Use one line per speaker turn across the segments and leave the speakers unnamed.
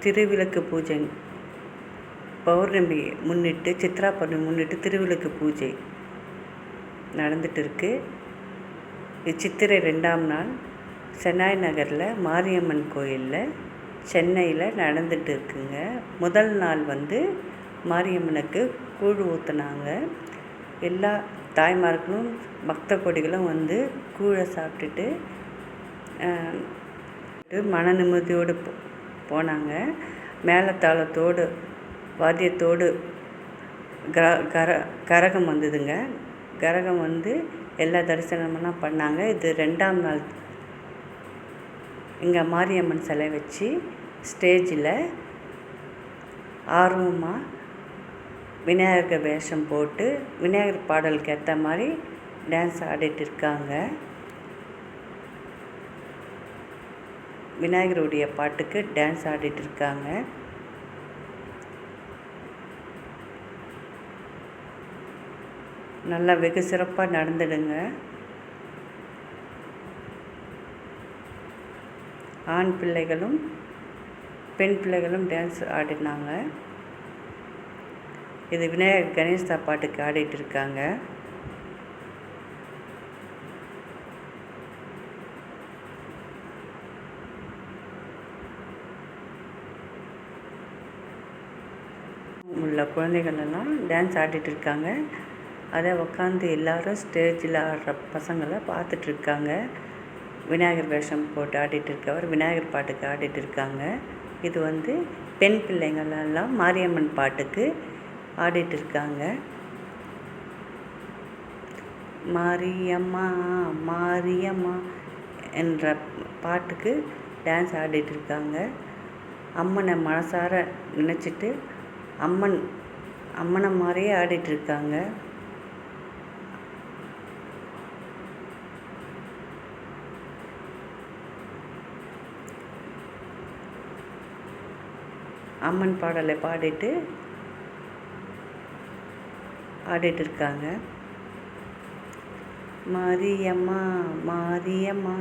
திருவிளக்கு பூஜை பௌர்ணமி முன்னிட்டு, சித்ரா பௌர்ணமி முன்னிட்டு திருவிளக்கு பூஜை நடந்துட்டு இருக்கு. சித்திரை 2ஆம் நாள் சென்னாய் நகரில் மாரியம்மன் கோயிலில் சென்னையில் நடந்துட்டு இருக்குங்க. முதல் நாள் மாரியம்மனுக்கு கூழ் ஊற்றுனாங்க. எல்லா தாய்மார்களும் பக்த கொடிகளும் கூழை சாப்பிட்டுட்டு மன நிம்மதியோடு போனாங்க. மேளதாளத்தோடு வாத்தியத்தோடு கரகம் வந்ததுங்க. கரகம் எல்லா தரிசனமெல்லாம் பண்ணாங்க. இது 2ஆம் நாள் இங்கே மாரியம்மன் சிலை வச்சு ஸ்டேஜில் ஆர்வமாக விநாயகர் வேஷம் போட்டு விநாயகர் பாடலுக்கு ஏற்ற மாதிரி டான்ஸ் ஆடிட்டு இருக்காங்க. விநாயகருடைய பாட்டுக்கு டான்ஸ் ஆடிட்டு இருக்காங்க. நல்லா வெகு சிறப்பாக நடந்துடுங்க. ஆண் பிள்ளைகளும் பெண் பிள்ளைகளும் டான்ஸ் ஆடினாங்க. இது விநாயகர் கணேசா பாட்டுக்கு ஆடிட்டு இருக்காங்க. உள்ள குழந்தைகள் எல்லாம் டான்ஸ் ஆடிட்டு இருக்காங்க. அதை உட்காந்து எல்லாரும் ஸ்டேஜில் ஆடுற பசங்களை பார்த்துட்ருக்காங்க. விநாயகர் வேஷம் போட்டு ஆடிட்டு இருக்கவர் விநாயகர் பாட்டுக்கு ஆடிட்டு இருக்காங்க. இது பெண் பிள்ளைங்களெல்லாம் மாரியம்மன் பாட்டுக்கு ஆடிட்டு இருக்காங்க. மாரியம்மா மாரியம்மா என்ற பாட்டுக்கு டான்ஸ் ஆடிட்டு இருக்காங்க. அம்மனை மனசார நினச்சிட்டு அம்மனை மாதிரியே ஆடிட்டு இருக்காங்க. அம்மன் பாடலை பாடிட்டு ஆடிட்டு இருக்காங்க. மாரியம்மா மாரியம்மா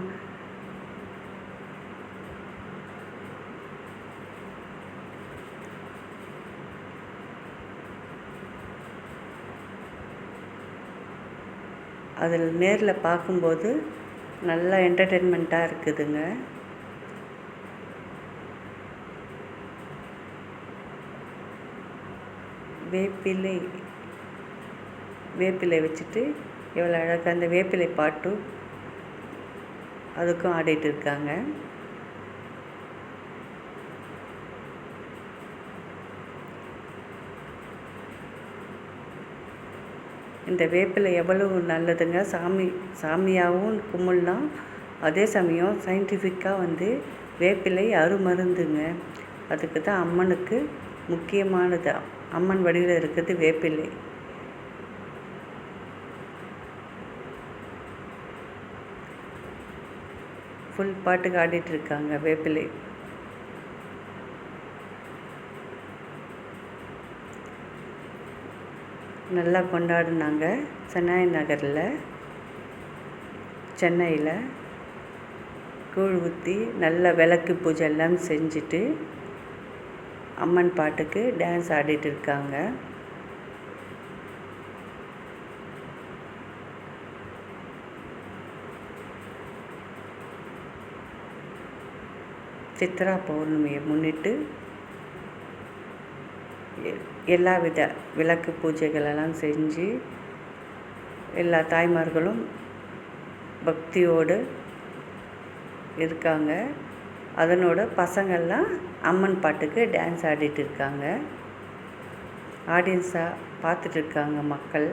அதில் நேரில் பார்க்கும்போது நல்லா என்டர்டெயின்மெண்ட்டாக இருக்குதுங்க. வேப்பிலை வச்சுட்டு எவ்வளோ அழகாக அந்த வேப்பிலை பாட்டும் அதுக்கும் ஆடிட்டு இருக்காங்க. இந்த வேப்பிலை எவ்வளவு நல்லதுங்க. சாமியாகவும் கும்பிடலாம். அதே சமயம் சயின்டிஃபிக்காக வேப்பிலை அருமருந்துங்க. அதுக்கு தான் அம்மனுக்கு முக்கியமானது. அம்மன் வடிவில் இருக்கிறது வேப்பிலை. ஃபுல் பாட்டுக்கு ஆடிட்டு இருக்காங்க. வேப்பிலை நல்லா கொண்டாடினாங்க. சென்னாய் நகரில் சென்னையில் கூழ் ஊற்றி நல்ல விளக்கு பூஜை எல்லாம் செஞ்சுட்டு அம்மன் பாட்டுக்கு டான்ஸ் ஆடிட்டு இருக்காங்க. சித்ரா பௌர்ணமியை முன்னிட்டு எல்லா வித விளக்கு பூஜைகளெல்லாம் செஞ்சு எல்லா தாய்மார்களும் பக்தியோடு இருக்காங்க. அதனோட பசங்கள்லாம் அம்மன் பாட்டுக்கு டான்ஸ் ஆடிட்டு இருக்காங்க. ஆடியன்ஸாக பார்த்துட்ருக்காங்க மக்கள்.